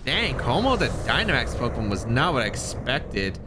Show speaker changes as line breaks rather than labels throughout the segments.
Dang, Kommo the Dynamax Pokemon was not what I expected.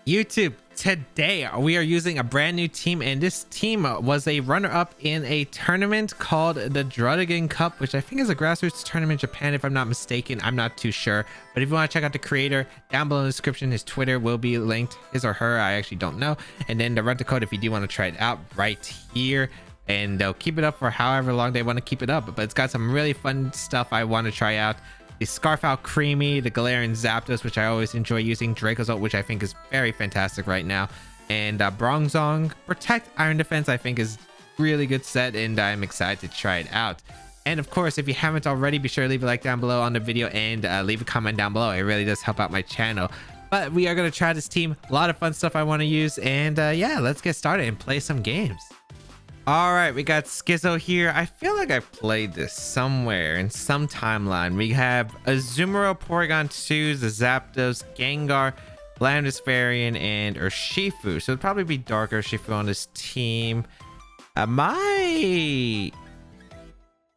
YouTube, today we are using a brand new team, and this team was a runner-up in a tournament called the Druddigan Cup, which I think is a grassroots tournament in Japan if I'm not mistaken. I'm not too sure, but if you want to check out the creator, down below in the description his Twitter will be linked, his or her, I actually don't know, and then the rental code if you do want to try it out right here. And they'll keep it up for however long they want to keep it up, but it's got some really fun stuff I want to try out. The Scarf Alcremie, the Galarian Zapdos, which I always enjoy using, Dracozolt, which I think is very fantastic right now, and Bronzong. Protect, Iron Defense I think is really good set, and I'm excited to try it out. And of course, if you haven't already, be sure to leave a like down below on the video and leave a comment down below. It really does help out my channel. But we are going to try this team. A lot of fun stuff I want to use, and yeah, let's get started and play some games. All right, we got Skizzle here. I feel like I played this somewhere in some timeline. We have Azumarill, Porygon 2, the Zapdos, Gengar, Landispharian, and Urshifu. So it'd probably be Dark Urshifu on this team. My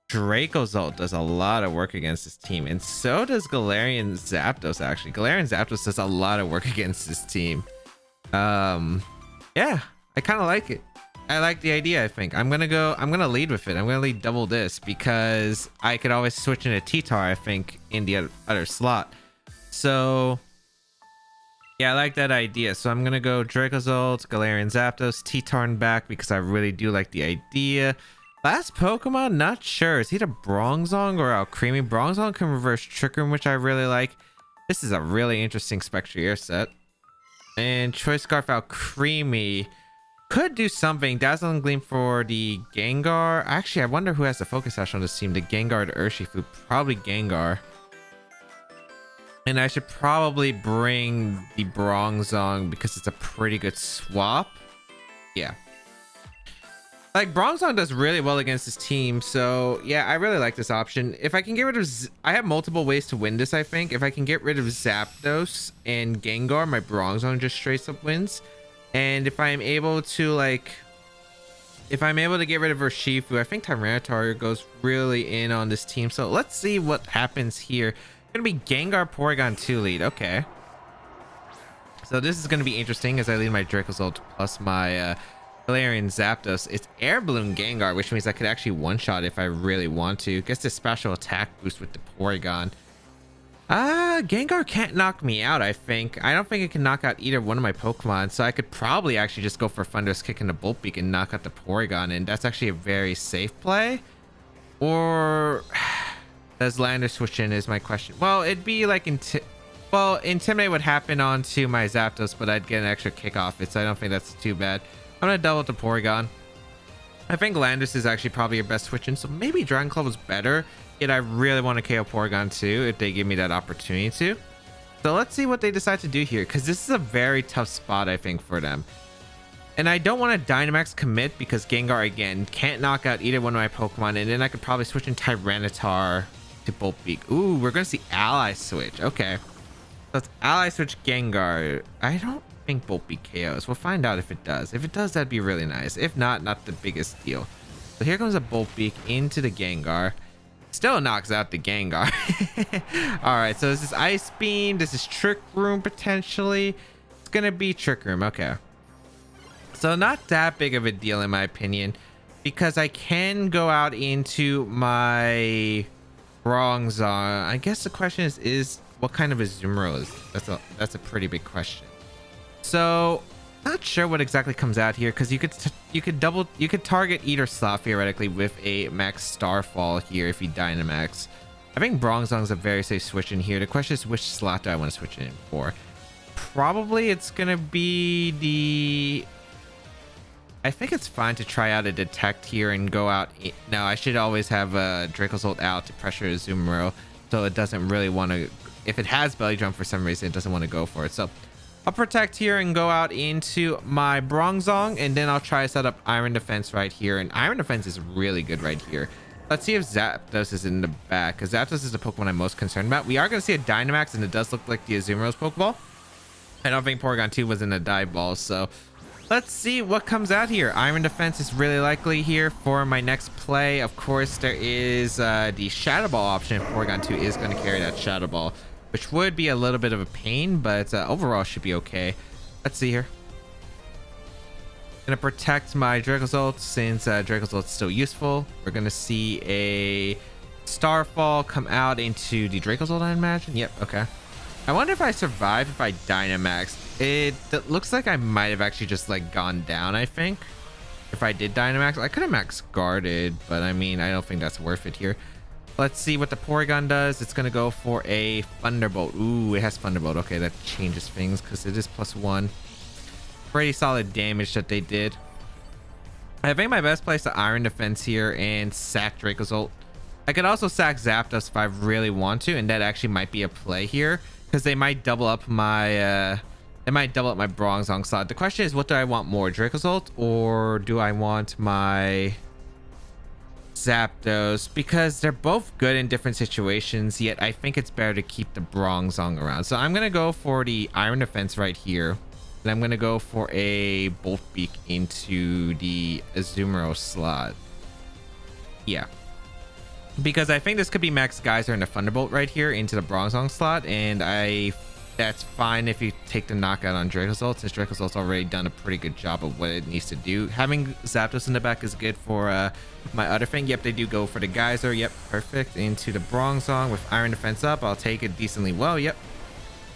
Dracozolt does a lot of work against this team, and so does Galarian Zapdos, actually. Galarian Zapdos does a lot of work against this team. Yeah, I kind of like it. I like the idea. I think I'm gonna lead with it. I'm gonna lead double this because I could always switch into T-Tar, I think, in the other slot. So yeah, I like that idea. So I'm gonna go Dracozolt, Galarian Zapdos, T-Tar back because I really do like the idea. Last Pokemon, not sure. Is either Bronzong or Alcremie. Bronzong can reverse Trick Room, which I really like. This is a really interesting Spectrier set. And Choice Scarf Alcremie could do something. Dazzling Gleam for the Gengar. Actually, I wonder who has the Focus Sash on this team. The Gengar to Urshifu. Probably Gengar. And I should probably bring the Bronzong because it's a pretty good swap. Yeah. Like, Bronzong does really well against this team. So, yeah, I really like this option. If I can get rid of... I have multiple ways to win this, I think. If I can get rid of Zapdos and Gengar, my Bronzong just straight up wins. And if I'm able to, like, if I'm able to get rid of Urshifu, I think Tyranitar goes really in on this team. So let's see what happens here. Gonna be Gengar Porygon 2 lead. Okay. So this is gonna be interesting as I lead my Dracozolt plus my Galarian Zapdos. It's Air Balloon Gengar, which means I could actually one-shot if I really want to. Gets this special attack boost with the Porygon. Gengar can't knock me out, I think. I don't think it can knock out either one of my Pokemon, so I could probably actually just go for Thunderous Kick into Bolt Beak and knock out the Porygon, and that's actually a very safe play. Or does Lander switch in is my question. Well, it'd be like Intimidate would happen onto my Zapdos, but I'd get an extra kick off it, so I don't think that's too bad. I'm gonna double the Porygon. I think Landis is actually probably your best switch in, so maybe Dragon Claw was better. Yet I really want to KO Porygon 2 if they give me that opportunity to. So let's see what they decide to do here, because this is a very tough spot, I think, for them. And I don't want to Dynamax commit because Gengar, again, can't knock out either one of my Pokemon. And then I could probably switch in Tyranitar to Bolt Beak. Ooh, we're going to see Ally Switch. Okay. So it's Ally Switch Gengar. I don't think Bolt Beak KOs. We'll find out if it does. If it does, that'd be really nice. If not, not the biggest deal. So here comes a Bolt Beak into the Gengar. Still knocks out the Gengar. All right, so this is Ice Beam. This is Trick Room, potentially. It's going to be Trick Room. Okay. So not that big of a deal, in my opinion, because I can go out into my Bronzong. I guess the question is what kind of Azumarill is? That's a pretty big question. So not sure what exactly comes out here, because you could target either slot theoretically with a Max Starfall here if you Dynamax. I think Bronzong's a very safe switch in here. The question is, which slot do I want to switch it in for? Probably it's gonna be the... I think it's fine to try out a Detect here and go out. No, I should always have a Dracozolt out to pressure a Azumarill, so it doesn't really want to... If it has Belly Drum for some reason, it doesn't want to go for it. So I'll Protect here and go out into my Bronzong, and then I'll try to set up Iron Defense right here. And Iron Defense is really good right here. Let's see if Zapdos is in the back, because Zapdos is the Pokemon I'm most concerned about. We are going to see a Dynamax, and it does look like the Azumarill's Pokeball. I don't think Porygon 2 was in the Dive Ball, so Let's see what comes out here. Iron Defense is really likely here for my next play. Of course, there is the Shadow Ball option. Porygon 2 is going to carry that Shadow Ball, which would be a little bit of a pain, but overall should be okay. Let's see here. Gonna protect my Dracozolt since Dracozolt's still useful. We're gonna see a Starfall come out into the Dracozolt, I imagine. Yep, okay. I wonder if I survive if I Dynamax. It looks like I might have actually just like gone down, I think. If I did Dynamax, I could have max guarded, but I mean, I don't think that's worth it here. Let's see what the Porygon does. It's gonna go for a Thunderbolt. Ooh, it has Thunderbolt. Okay, that changes things because it is +1. Pretty solid damage that they did. I think my best play is the Iron Defense here and sack Dracozolt. I could also sack Zapdos if I really want to, and that actually might be a play here because they might double up my Bronzong slot. The question is, what do I want more, Dracozolt or do I want my Zapdos? Because they're both good in different situations, yet I think it's better to keep the Bronzong around. So I'm gonna go for the Iron Defense right here. And I'm going to go for a Bolt Beak into the Azumarill slot. Yeah. Because I think this could be Max Geyser and a Thunderbolt right here into the Bronzong slot. And that's fine if you take the knockout on Dracozolt, since Dracozolt's already done a pretty good job of what it needs to do. Having Zapdos in the back is good for my other thing. Yep, they do go for the Geyser. Yep, perfect. Into the Bronzong with Iron Defense up. I'll take it decently well. Yep.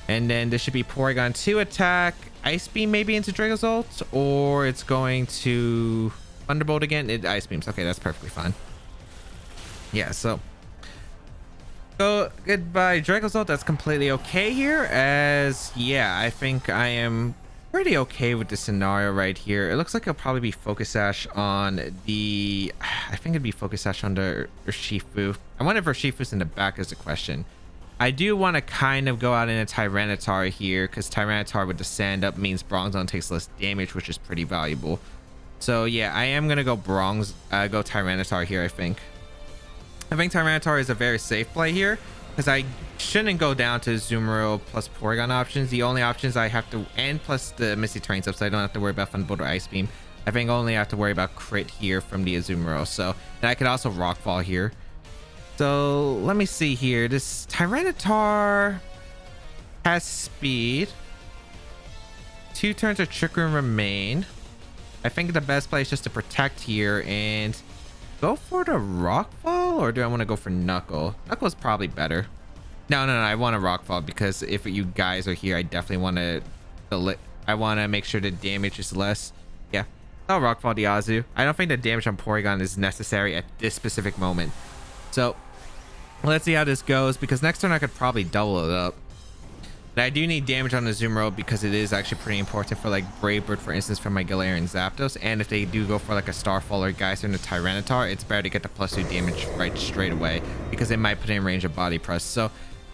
And then this should be Porygon 2 attack. Ice Beam maybe into Dracozolt, or it's going to Thunderbolt again. It Ice Beams. Okay, that's perfectly fine. Yeah, so goodbye Dracozolt. That's completely okay here, as yeah, I think I am pretty okay with the scenario right here. It looks like it'll probably be Focus Sash on the, I think it'd be Focus Sash on the Urshifu. I wonder if Urshifu's in the back is the question. I do want to kind of go out in a Tyranitar here, because Tyranitar with the sand up means Bronzong takes less damage, which is pretty valuable. So yeah, I am gonna go Tyranitar here. I think Tyranitar is a very safe play here, because I shouldn't go down to Azumarill plus Porygon options. The only options I have to, and plus the Misty Terrain up, so I don't have to worry about Thunderbolt or Ice Beam. I think only have to worry about crit here from the Azumarill. So, and I could also Rockfall here. So let me see here. This Tyranitar has speed. 2 turns of Trick Room remain. I think the best play is just to protect here and go for the Rockfall, or do I want to go for Knuckle? Knuckle is probably better. No, I want a Rockfall because if you guys are here, I definitely want to make sure the damage is less. Yeah, I'll Rockfall the Azu. I don't think the damage on Porygon is necessary at this specific moment. So let's see how this goes, because next turn I could probably double it up. But I do need damage on the Azumarill because it is actually pretty important for like Brave Bird, for instance, from my Galarian Zapdos. And if they do go for like a Starfall or Geyser and a Tyranitar, it's better to get the +2 damage right straight away, because it might put in range of Body Press. So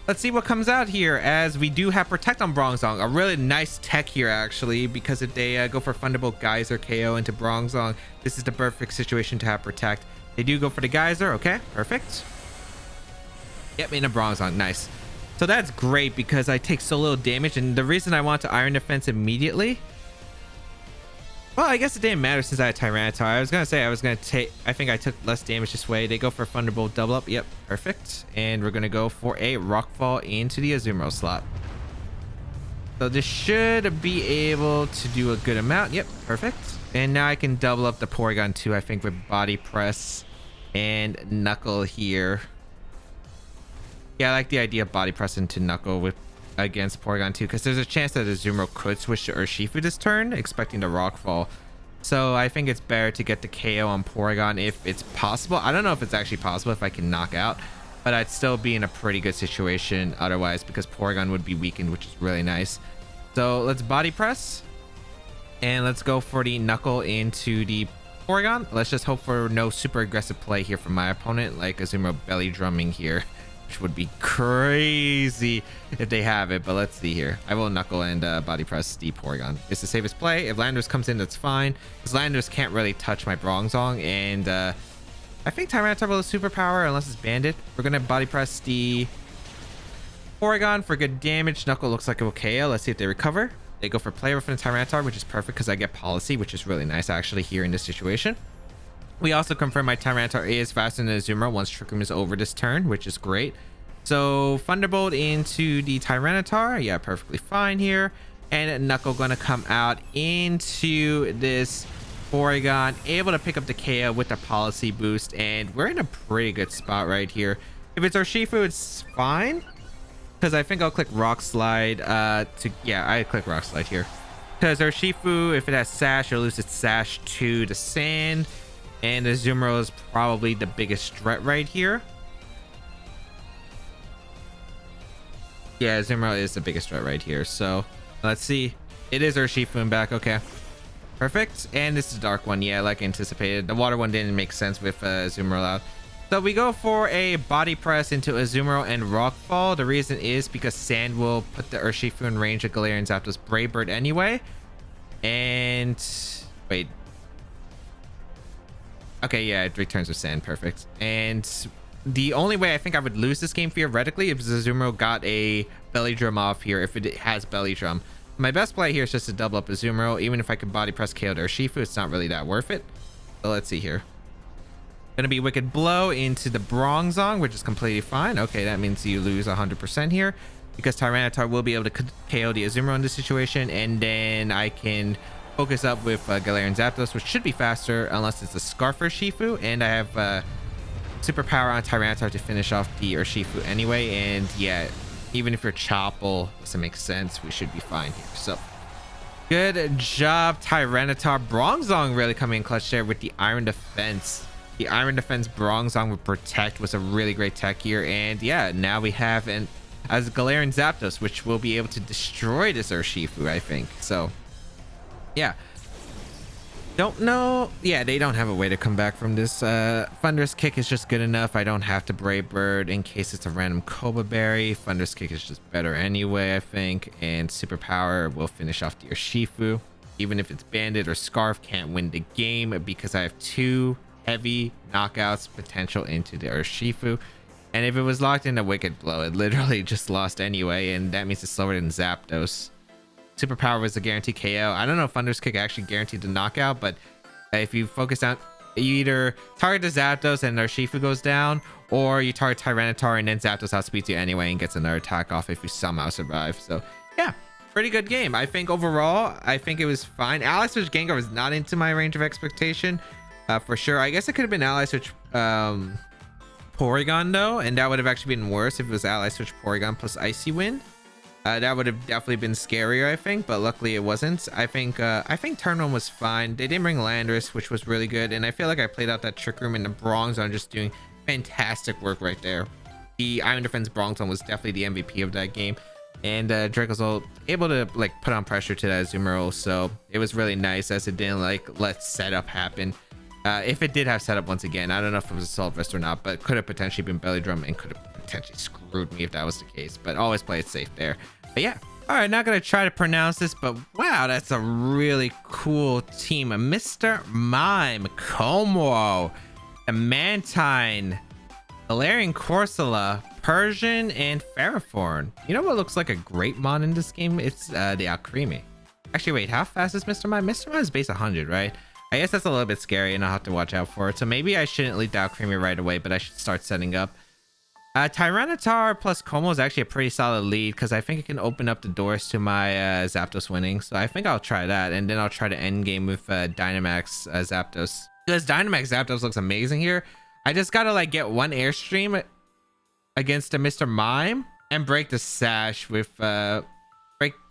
let's see what comes out here, as we do have Protect on Bronzong. A really nice tech here actually, because if they go for Thunderbolt, Geyser, KO into Bronzong, this is the perfect situation to have Protect. They do go for the Geyser. Okay, perfect. Yep, in a Bronzong. Nice. So that's great because I take so little damage, and the reason I want to Iron Defense immediately, well, I guess it didn't matter since I had Tyranitar. I was gonna say I think I took less damage this way. They go for Thunderbolt double up. Yep, perfect. And we're gonna go for a Rockfall into the Azumarill slot. So this should be able to do a good amount. Yep, perfect. And now I can double up the Porygon 2, I think, with Body Press and Knuckle here. Yeah, I like the idea of Body Press into Knuckle against Porygon 2, because there's a chance that Azumarill could switch to Urshifu this turn, expecting the Rockfall. So I think it's better to get the KO on Porygon if it's possible. I don't know if it's actually possible if I can knock out, but I'd still be in a pretty good situation otherwise, because Porygon would be weakened, which is really nice. So let's Body Press, and let's go for the Knuckle into the Porygon. Let's just hope for no super aggressive play here from my opponent, like Azumarill belly drumming here, which would be crazy if they have it. But let's see here. I will Knuckle and Body Press the Porygon. It's the safest play. If Landorus comes in, that's fine, because Landorus can't really touch my Bronzong, and I think Tyranitar will have superpower unless it's Bandit. We're gonna Body Press the Porygon for good damage. Knuckle looks like a KO. Let's see if they recover. They go for play rough and Tyranitar, which is perfect because I get policy, which is really nice actually here in this situation. We also confirm my Tyranitar is faster than Azumarill once Trick Room is over this turn, which is great. So Thunderbolt into the Tyranitar. Yeah, perfectly fine here. And Knuckle gonna come out into this Porygon, able to pick up the KO with the policy boost, and we're in a pretty good spot right here. If it's Urshifu, it's fine, because I think I'll click Rock Slide I click Rock Slide here. Because Urshifu, if it has Sash, it'll lose its Sash to the Sand, and the Azumarill is probably the biggest threat right here. Yeah, Azumarill is the biggest threat right here. So let's see. It is Urshifu back. Okay, perfect. And this is a dark one. Yeah, like anticipated. The water one didn't make sense with Azumarill out. So we go for a body press into Azumarill and Rockfall. The reason is because Sand will put the Urshifu in range of Galarian Zapdos Brave Bird anyway. And wait. Okay, yeah, it returns with Sand. Perfect. And the only way I think I would lose this game theoretically is if Azumarill got a Belly Drum off here, if it has Belly Drum. My best play here is just to double up Azumarill. Even if I could body press KO to Urshifu, it's not really that worth it. So let's see here. Gonna be Wicked Blow into the Bronzong, which is completely fine. Okay, that means you lose 100% here, because Tyranitar will be able to KO the Azumarill in this situation, and then I can focus up with Galarian Zapdos, which should be faster unless it's a Scarf Urshifu, and I have Superpower on Tyranitar to finish off the Urshifu anyway. And yeah, even if your Chople doesn't make sense, we should be fine here. So good job, Tyranitar. Bronzong really coming in clutch there with the Iron Defense. The Iron Defense Bronzong with Protect was a really great tech here. And yeah, now we have as Galarian Zapdos, which will be able to destroy this Urshifu, I think. So yeah, don't know. Yeah, they don't have a way to come back from this. Thunderous Kick is just good enough. I don't have to Brave Bird in case it's a random Cobra Berry. Thunderous Kick is just better anyway, I think. And Superpower will finish off the Urshifu. Even if it's Bandit or Scarf, can't win the game because I have two heavy knockouts potential into the Urshifu. And if it was locked in a Wicked Blow, it literally just lost anyway, and that means it's slower than Zapdos. Superpower was a guaranteed KO. I don't know if Thunderous Kick actually guaranteed the knockout, but if you focus on, you either target the Zapdos and Urshifu goes down, or you target Tyranitar and then Zapdos outspeeds you anyway and gets another attack off if you somehow survive. So yeah, pretty good game. I think overall, I think it was fine. Ally Switch Gengar was not into my range of expectation, for sure. I guess it could have been Ally Switch Porygon though, and that would have actually been worse if it was Ally Switch Porygon plus Icy Wind. That would have definitely been scarier, I think, but luckily it wasn't. I think turn one was fine. They didn't bring Landorus, which was really good, and I feel like I played out that Trick Room in the Bronzong, just doing fantastic work right there. The Iron Defense Bronzong was definitely the MVP of that game, and Dracozolt able to like put on pressure to that Azumarill, so it was really nice as it didn't like let setup happen. If it did have setup once again, I don't know if it was Assault Vest or not, but could have potentially been Belly Drum and could have potentially screwed me if that was the case, but always play it safe there. But yeah, all right, not gonna try to pronounce this, but wow, that's a really cool team. Mr. Mime, Kommo-o, the Mantine, Galarian Corsola, Persian, and Ferrothorn. You know what looks like a great mon in this game? It's the Alcremie. Actually, wait, how fast is Mr. Mime? Mr. Mime is base 100, right? I guess that's a little bit scary and I'll have to watch out for it. So maybe I shouldn't lead the Alcremie right away, but I should start setting up. Tyranitar plus Kommo is actually a pretty solid lead because I think it can open up the doors to my Zapdos winning. So I think I'll try that, and then I'll try to end game with Dynamax Zapdos. Because Dynamax Zapdos looks amazing here. I just gotta like get one Airstream against a Mr. Mime and break the Sash with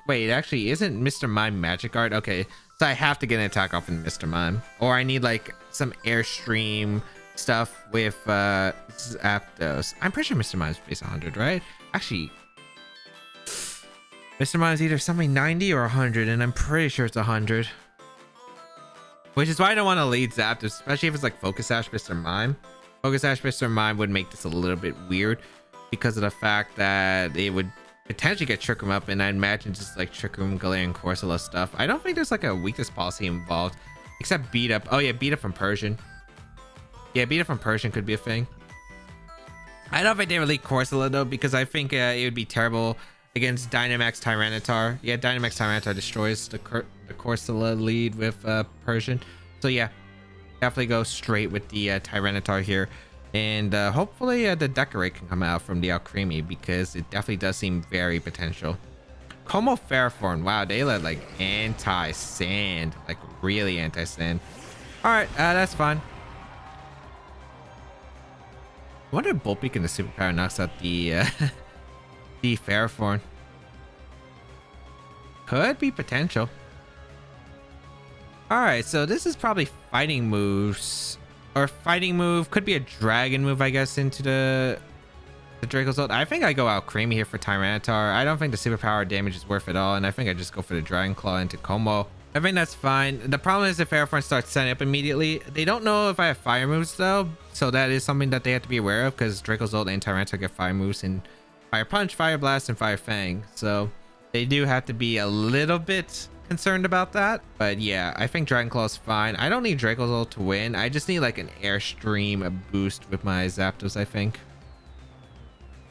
wait, actually isn't Mr. Mime Magic Guard? Okay, so I have to get an attack off in Mr. Mime, or I need like some Airstream stuff with Zapdos. I'm pretty sure Mr. Mime's base 100, right? Actually, Mr. Mime's either something 90 or 100, and I'm pretty sure it's 100. Which is why I don't want to lead Zapdos, especially if it's like Focus Sash Mr. Mime. Focus Sash Mr. Mime would make this a little bit weird because of the fact that it would potentially get Trick Room up, and I imagine just like Trick Room, Galarian Corsola stuff. I don't think there's like a weakness policy involved, except beat up. Oh yeah, beat up from Persian. Yeah, beat up from Persian could be a thing. I don't know if I did elite Corsola though, because I think it would be terrible against Dynamax Tyranitar. Yeah, Dynamax Tyranitar destroys the Corsola lead with Persian. So yeah, definitely go straight with the Tyranitar here. And hopefully the Decorate can come out from the Alcremie, because it definitely does seem very potential. Kommo Fairform. Wow, they let like anti-sand, like really anti-sand. All right, that's fine. I wonder if Bulbeak in the superpower knocks out the the Fairform. Could be potential. All right, so this is probably fighting moves, or fighting move. Could be a dragon move, I guess, into the Dracozolt. I think I go Alcremie here for Tyranitar. I don't think the superpower damage is worth it all, and I think I just go for the Dragon Claw into Kommo. I think that's fine. The problem is if Fairform starts setting up immediately. They don't know if I have fire moves though, so that is something that they have to be aware of, because Dracozolt and Tyranitar get fire moves in Fire Punch, Fire Blast, and Fire Fang. So they do have to be a little bit concerned about that. But yeah, I think Dragon Claw is fine. I don't need Dracozolt to win. I just need like an Airstream, a boost with my Zapdos, I think.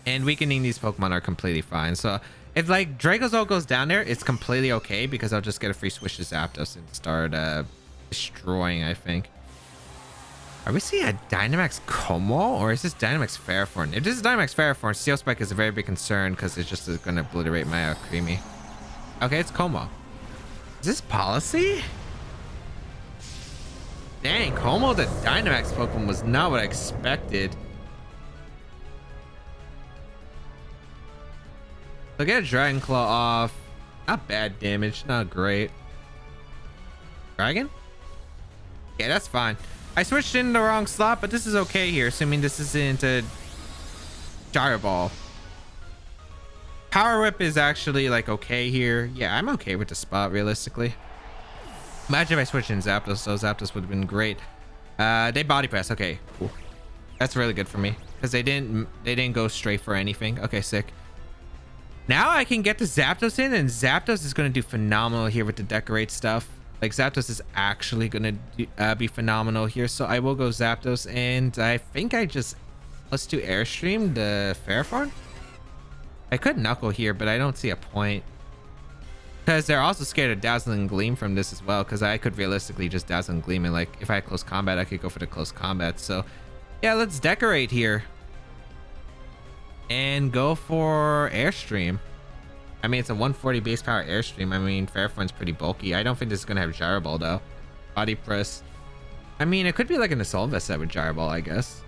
And weakening these Pokemon are completely fine. So if like Dracozolt goes down there, it's completely okay, because I'll just get a free switch to Zapdos and start destroying, I think. Are we seeing a Dynamax Kommo, or is this Dynamax Fairform? If this is Dynamax Fairform, Steel Spike is a very big concern, because it's just going to obliterate my Alcremie. Okay, it's Kommo. Is this policy? Dang, Kommo the Dynamax Pokemon was not what I expected. So get a Dragon Claw off. Not bad damage, not great. Dragon? Yeah, that's fine. I switched in the wrong slot, but this is okay here, assuming this isn't a Gyro Ball. Power Whip is actually like okay here. Yeah, I'm okay with the spot realistically. Imagine if I switched in Zapdos, so Zapdos would have been great. They Body Press. Okay, cool. That's really good for me, because they didn't go straight for anything. Okay, sick. Now I can get the Zapdos in, and Zapdos is going to do phenomenal here with the Decorate stuff. Like, Zapdos is actually going to be phenomenal here. So I will go Zapdos, and I think let's do Airstream the Fairform. I could Knuckle here, but I don't see a point, because they're also scared of Dazzling Gleam from this as well, because I could realistically just Dazzling Gleam, and like if I had close combat, I could go for the close combat. So yeah, let's Decorate here and go for Airstream. I mean, it's a 140 base power Airstream. I mean, Fairform's pretty bulky. I don't think this is gonna have Gyro Ball though. Body Press. I mean, it could be like an Assault Vest set with Gyro Ball, I guess,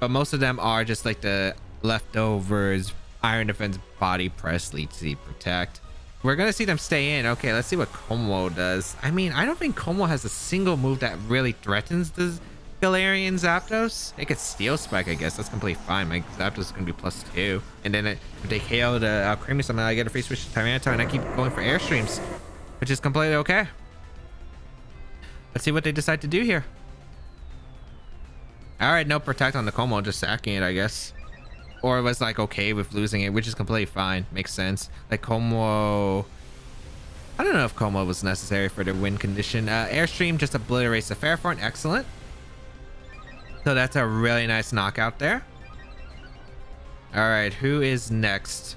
but most of them are just like the leftovers. Iron Defense, Body Press, Leech Seed, Protect. We're gonna see them stay in. Okay, let's see what Kommo does. I mean, I don't think Kommo has a single move that really threatens the Galarian Zapdos. It could Steel Spike, I guess. That's completely fine. My Zapdos is gonna be +2. And then if they KO the Alcremie somehow, I get a free switch to Tyranitar, and I keep going for Airstreams, which is completely okay. Let's see what they decide to do here. All right, no Protect on the Kommo, just sacking it, I guess. Or it was like okay with losing it, which is completely fine. Makes sense. Like Kommo, I don't know if Kommo was necessary for the win condition. Airstream just obliterates the Fairform. Excellent. So that's a really nice knockout there. All right, who is next?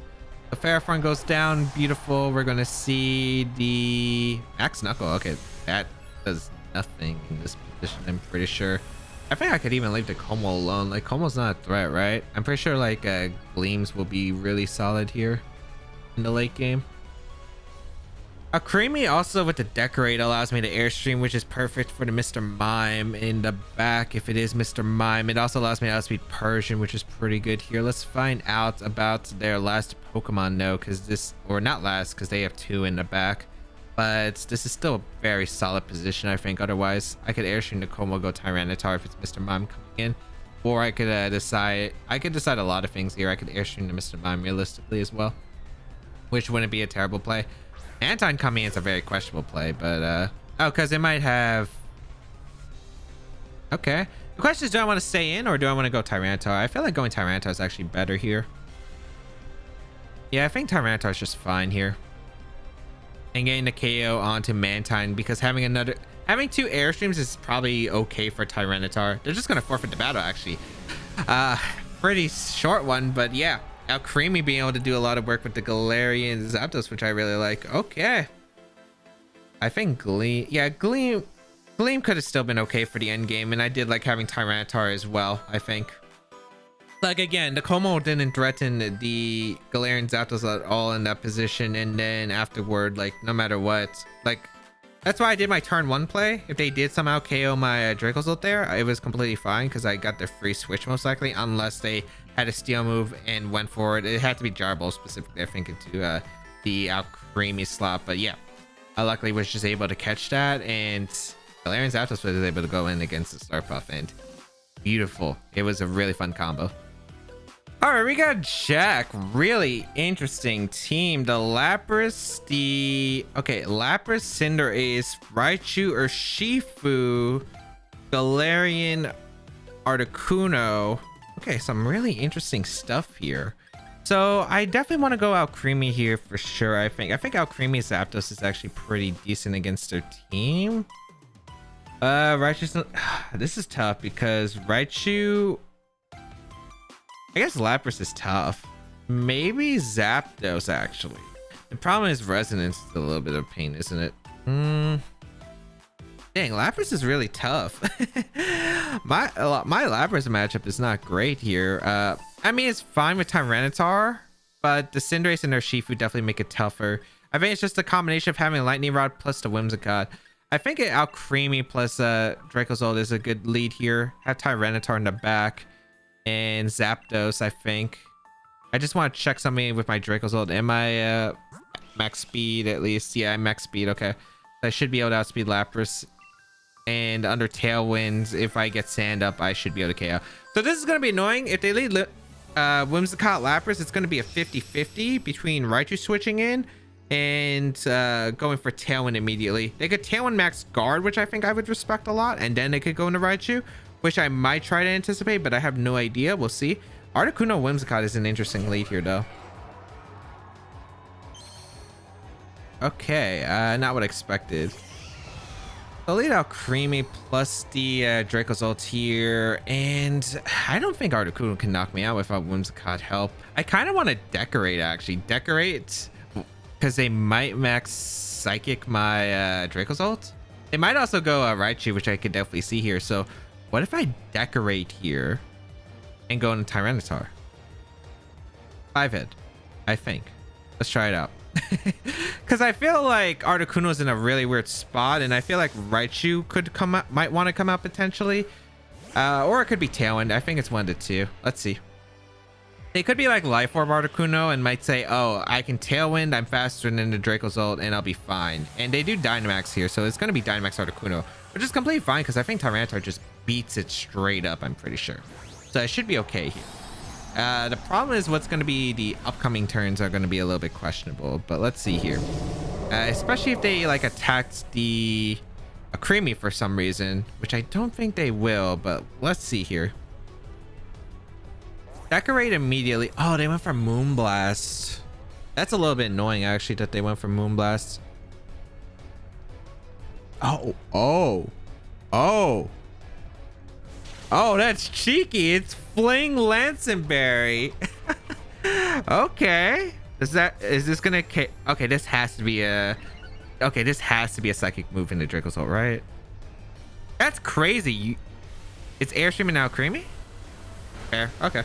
The Fairform goes down. Beautiful. We're gonna see the Axe Knuckle. Okay, that does nothing in this position, I'm pretty sure. I think I could even leave the Kommo alone. Like, Kommo's not a threat, right? I'm pretty sure like Gleams will be really solid here in the late game. Alcremie also with the Decorate allows me to Airstream, which is perfect for the Mr. Mime in the back if it is Mr. Mime. It also allows me to outspeed Persian, which is pretty good here. Let's find out about their last Pokemon though, because this, or not last, because they have 2 in the back. But this is still a very solid position, I think. Otherwise, I could Airstream to Kommo, go Tyranitar if it's Mr. Mime coming in. Or I could decide a lot of things here. I could Airstream to Mr. Mime realistically as well, which wouldn't be a terrible play. Anton coming in is a very questionable play, but oh, because it might have. Okay. The question is, do I want to stay in or do I want to go Tyranitar? I feel like going Tyranitar is actually better here. Yeah, I think Tyranitar is just fine here. And getting the KO onto Mantine, because having 2 Airstreams is probably okay for Tyranitar. They're just gonna forfeit the battle actually. Pretty short one, but yeah. Alcremie being able to do a lot of work with the Galarian Zapdos, which I really like. Okay. I think Gleam, yeah, Gleam could have still been okay for the end game, and I did like having Tyranitar as well, I think. Like, again, the Kommo didn't threaten the Galarian Zapdos at all in that position, and then afterward, like, no matter what, like, that's why I did my turn 1 play. If they did somehow KO my Dracozolt there, it was completely fine because I got the free switch most likely, unless they had a steal move and went for it. It had to be Jarble specifically, I think, into the Alcremie slot, but yeah. I luckily was just able to catch that, and Galarian Zapdos was able to go in against the Slurpuff, and beautiful. It was a really fun combo. All right, we got Jack. Really interesting team. The Lapras, Lapras, Cinderace, Raichu, Urshifu, Galarian, Articuno. Okay, some really interesting stuff here. So I definitely want to go Alcremie here for sure. I think Alcremie Zapdos is actually pretty decent against their team. Raichu's, this is tough because Raichu, I guess Lapras is tough. Maybe Zapdos actually. The problem is Resonance is a little bit of pain, isn't it? Dang, Lapras is really tough. my Lapras matchup is not great here. I mean, it's fine with Tyranitar, but the Cinderace and Urshifu definitely make it tougher. I think it's just a combination of having Lightning Rod plus the Whimsicott. I think Alcremie plus Dracozolt is a good lead here. Have Tyranitar in the back and Zapdos, I think. I just want to check something with my Dracozolt. Am I max speed at least? Yeah, I'm max speed. Okay. I should be able to outspeed Lapras. And under Tailwinds, if I get Sand up, I should be able to KO. So this is going to be annoying. If they lead Whimsicott Lapras, it's going to be a 50-50 between Raichu switching in and going for Tailwind immediately. They could Tailwind max Guard, which I think I would respect a lot. And then they could go into Raichu, which I might try to anticipate, but I have no idea. We'll see. Articuno Whimsicott is an interesting lead here, though. Okay, not what I expected. I'll lead Alcremie plus the Dracozolt here, and I don't think Articuno can knock me out without Whimsicott help. I kind of want to Decorate, actually. Decorate, because they might max Psychic my Dracozolt. They might also go Raichu, which I could definitely see here. So what if I Decorate here and go into Tyranitar? 5-hit, I think. Let's try it out. Because I feel like Articuno's in a really weird spot, and I feel like Raichu could come out, might want to come out potentially, or it could be Tailwind. I think it's 1 to 2. Let's see. They could be like Life Orb Articuno and might say, oh, I can Tailwind, I'm faster than the Dracozolt, and I'll be fine. And they do Dynamax here, so it's going to be Dynamax Articuno, which is completely fine because I think Tyranitar just beats it straight up, I'm pretty sure. So it should be okay here. The problem is what's going to be the upcoming turns are going to be a little bit questionable, but let's see here. Especially if they like attacked the Alcremie for some reason, which I don't think they will, but let's see here. Decorate immediately. Oh, they went for Moonblast. That's a little bit annoying actually that they went for Moonblast. Oh, that's cheeky. It's Fling Lancenberry. Okay. Is this gonna, okay, this has to be a psychic move in the Dracozolt, right? That's crazy. It's Airstream and Alcremie? Fair. Okay.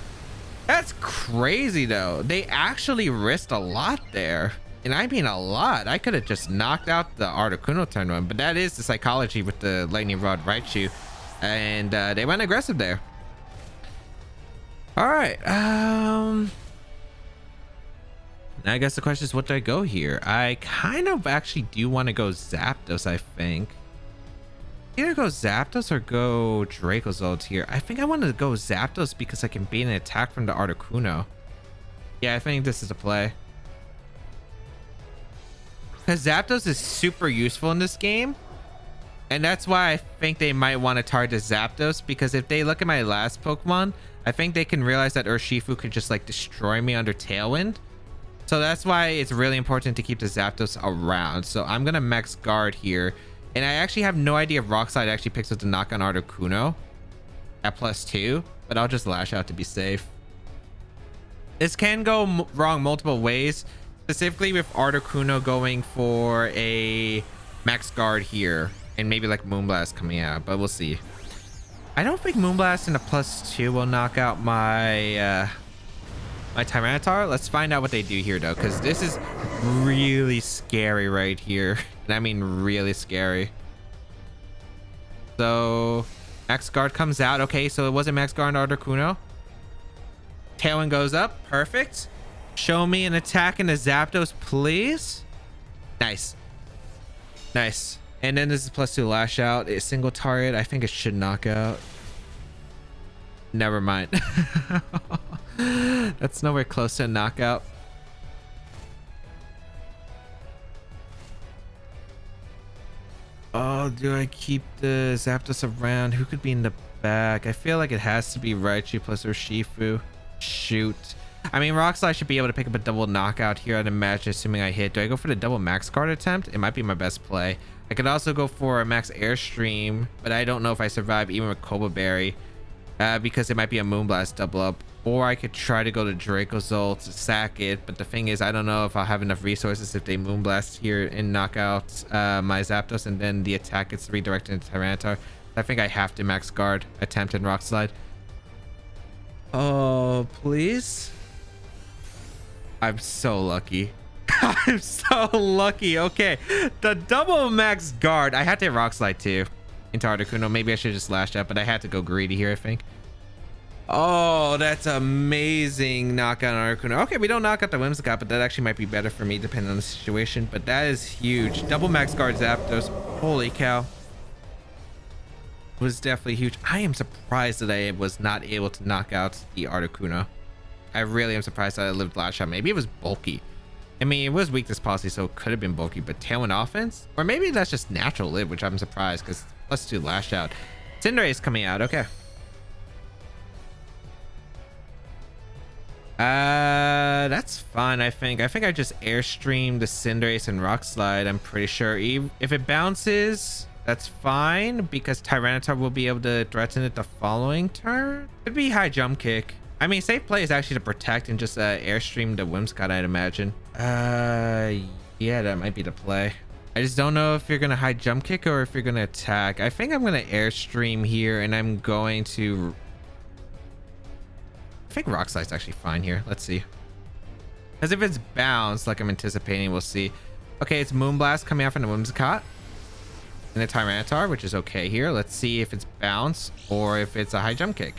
That's crazy though. They actually risked a lot there. And I mean a lot. I could have just knocked out the Articuno turn 1, but that is the psychology with the Lightning Rod Raichu. And they went aggressive there. All right. I guess the question is, what do I go here? I kind of actually do want to go Zapdos, I think. Either go Zapdos or go Dracozolt here. I think I want to go Zapdos because I can beat an attack from the Articuno. Yeah, I think this is a play. Because Zapdos is super useful in this game. And that's why I think they might want to target Zapdos, because if they look at my last Pokemon, I think they can realize that Urshifu could just like destroy me under Tailwind. So that's why it's really important to keep the Zapdos around. So I'm going to max guard here. And I actually have no idea if Rock Slide actually picks up the knock on Articuno at +2, but I'll just lash out to be safe. This can go wrong multiple ways, specifically with Articuno going for a max guard here and maybe like Moonblast coming out, but we'll see. I don't think Moonblast in a +2 will knock out my my Tyranitar. Let's find out what they do here though, because this is really scary right here. And I mean really scary. So max guard comes out. Okay, so it wasn't max guard on Articuno. Tailwind goes up. Perfect. Show me an attack in the Zapdos, please. Nice. Nice. And then this is +2 lash out. A single target. I think it should knock out. Never mind. That's nowhere close to a knockout. Oh, do I keep the Zapdos around? Who could be in the back? I feel like it has to be Raichu plus Urshifu. Shoot. I mean, Rock Slide should be able to pick up a double knockout here, I'd imagine, assuming I hit. Do I go for the double max guard attempt? It might be my best play. I could also go for a max airstream, but I don't know if I survive even with Koba Berry, because it might be a Moonblast double up. Or I could try to go to Dracozolt to sack it, but the thing is, I don't know if I'll have enough resources if they Moonblast here and knock out my Zapdos, and then the attack gets redirected into Tyranitar. I think I have to max guard attempt and Rock Slide. Oh, please. I'm so lucky. I'm so lucky. Okay, the double max guard. I had to Rock Slide too into Articuno. Maybe I should just lash out, but I had to go greedy here, I think. Oh, that's amazing knockout on Articuno. Okay, we don't knock out the Whimsicott, but that actually might be better for me depending on the situation. But that is huge. Double max guard Zapdos. Holy cow. Was definitely huge. I am surprised that I was not able to knock out the Articuno. I really am surprised that I lived lash out. Maybe it was bulky. I mean, it was weakness policy, so it could have been bulky, but Tailwind offense? Or maybe that's just natural live, which I'm surprised because +2 lash out. Cinderace coming out. Okay. That's fine. I think I just airstream the Cinderace and Rock Slide. I'm pretty sure if it bounces, that's fine because Tyranitar will be able to threaten it the following turn. Could be high jump kick. I mean, safe play is actually to protect and just airstream the Whimsicott, I'd imagine. Yeah, that might be the play. I just don't know if you're gonna high jump kick or if you're gonna attack. I think I'm gonna airstream here, and I'm going to. I think Rock Slide's actually fine here. Let's see. Because if it's bounced, like I'm anticipating, we'll see. Okay, it's Moonblast coming out from the Whimsicott and the Tyranitar, which is okay here. Let's see if it's bounce or if it's a high jump kick.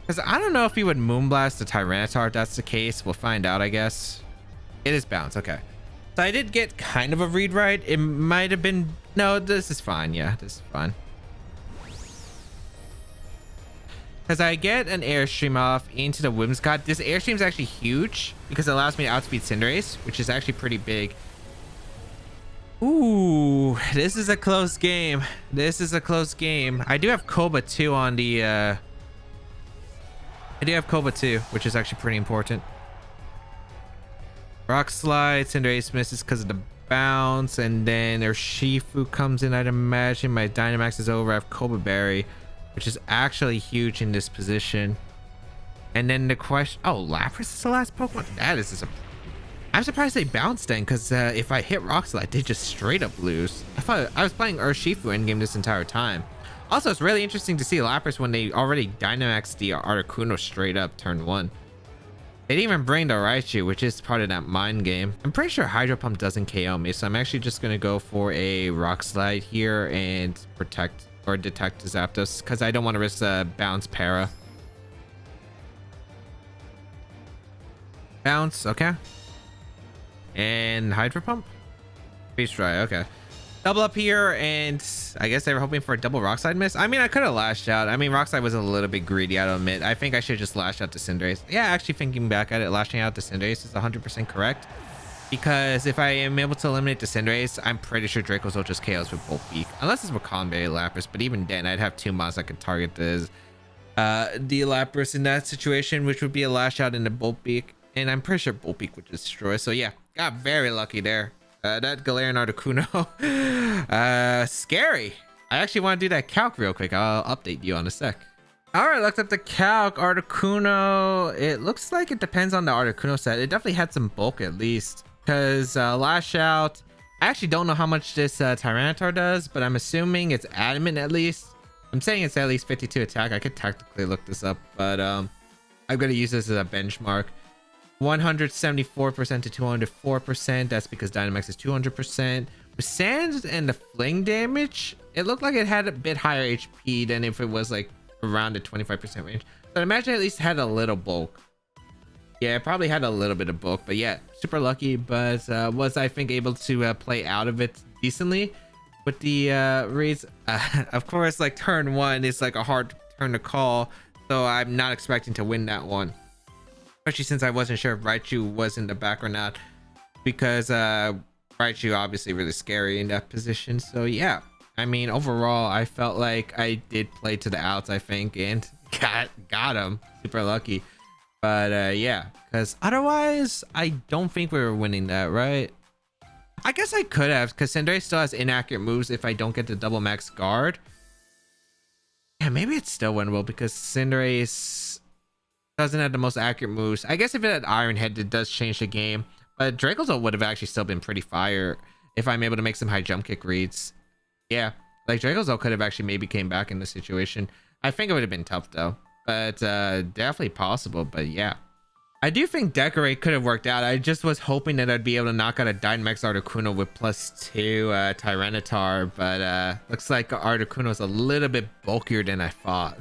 Because I don't know if he would Moonblast the Tyranitar. If that's the case, we'll find out, I guess. It is bounce. Okay. So I did get kind of a read right. It might have been. No, this is fine. Yeah, this is fine. Because I get an airstream off into the Whimsicott. This airstream is actually huge because it allows me to outspeed Cinderace, which is actually pretty big. Ooh, this is a close game. This is a close game. I do have Koba too on the. I do have Koba too, which is actually pretty important. Rock Slide, Cinderace misses because of the bounce, and then Urshifu comes in, I'd imagine. My Dynamax is over. I have Koba Berry, which is actually huge in this position. And then the question, oh, Lapras is the last Pokemon? That is I'm surprised they bounced then, because if I hit Rock Slide, they just straight up lose. I thought I was playing Urshifu endgame this entire time. Also, it's really interesting to see Lapras when they already Dynamaxed the Articuno straight up turn 1. They didn't even bring the Raichu, which is part of that mind game. I'm pretty sure Hydro Pump doesn't KO me, so I'm actually just going to go for a Rock Slide here and protect or detect Zapdos, because I don't want to risk the bounce para. Bounce, okay. And Hydro Pump? Freeze Dry, okay. Double up here, and I guess they were hoping for a double Rock Slide miss. I mean, I could have lashed out. I mean, Rock Slide was a little bit greedy, I'll admit. I think I should just lash out to Cinderace. Yeah, actually thinking back at it, lashing out to Cinderace is 100% correct. Because if I am able to eliminate the Cinderace, I'm pretty sure Dracozolt just KOs with Bolt Beak. Unless it's Wakanda Lapras, but even then, I'd have 2 mods that could target the Lapras in that situation, which would be a lash out into Bolt Beak. And I'm pretty sure Bolt Beak would destroy. So yeah, got very lucky there. That Galarian Articuno, scary. I actually want to do that calc real quick. I'll update you on a sec. All right, looked up the calc. Articuno. It looks like it depends on the Articuno set. It definitely had some bulk at least. Because Lash Out. I actually don't know how much this Tyranitar does, but I'm assuming it's adamant at least. I'm saying it's at least 52 attack. I could technically look this up, but I'm going to use this as a benchmark. 174% to 204%. That's because Dynamax is 200%. With Sands and the Fling damage, it looked like it had a bit higher HP than if it was like around the 25% range. So I imagine at least it had a little bulk. Yeah, it probably had a little bit of bulk, but yeah, super lucky. But was I think able to play out of it decently with the reads? Of course, like turn 1 is like a hard turn to call, so I'm not expecting to win that one. Especially since I wasn't sure if Raichu was in the back or not, because Raichu obviously really scary in that position. So yeah, I mean overall I felt like I did play to the outs, I think, and got him. Super lucky. But yeah, because otherwise I don't think we were winning that, right? I guess I could have, because Cinderace still has inaccurate moves if I don't get the double max guard. Yeah, maybe it's still winnable because Cinderace doesn't have the most accurate moves. I guess if it had Iron Head, it does change the game. But Dracozolt would have actually still been pretty fire if I'm able to make some high jump kick reads. Yeah, like Dracozolt could have actually maybe came back in this situation. I think it would have been tough though, but definitely possible. But yeah, I do think Decorate could have worked out. I just was hoping that I'd be able to knock out a Dynamax Articuno with +2 Tyranitar, but looks like Articuno is a little bit bulkier than I thought.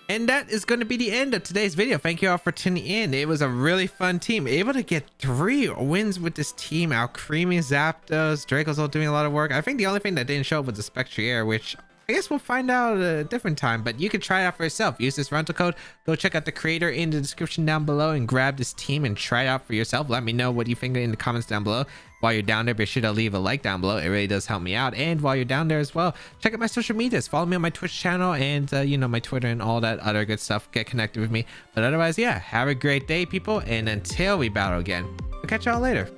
And that is going to be the end of today's video. Thank you all for tuning in. It was a really fun team. Able to get 3 wins with this team. Alcremie Zapdos, Dracozolt doing a lot of work. I think the only thing that didn't show up was the Spectrier, which I guess we'll find out at a different time, but you can try it out for yourself. Use this rental code. Go check out the creator in the description down below and grab this team and try it out for yourself. Let me know what you think in the comments down below. While you're down there, be sure to leave a like down below. It really does help me out. And while you're down there as well, check out my social medias. Follow me on my Twitch channel and, you know, my Twitter and all that other good stuff. Get connected with me. But otherwise, yeah, have a great day, people. And until we battle again, I'll catch y'all later.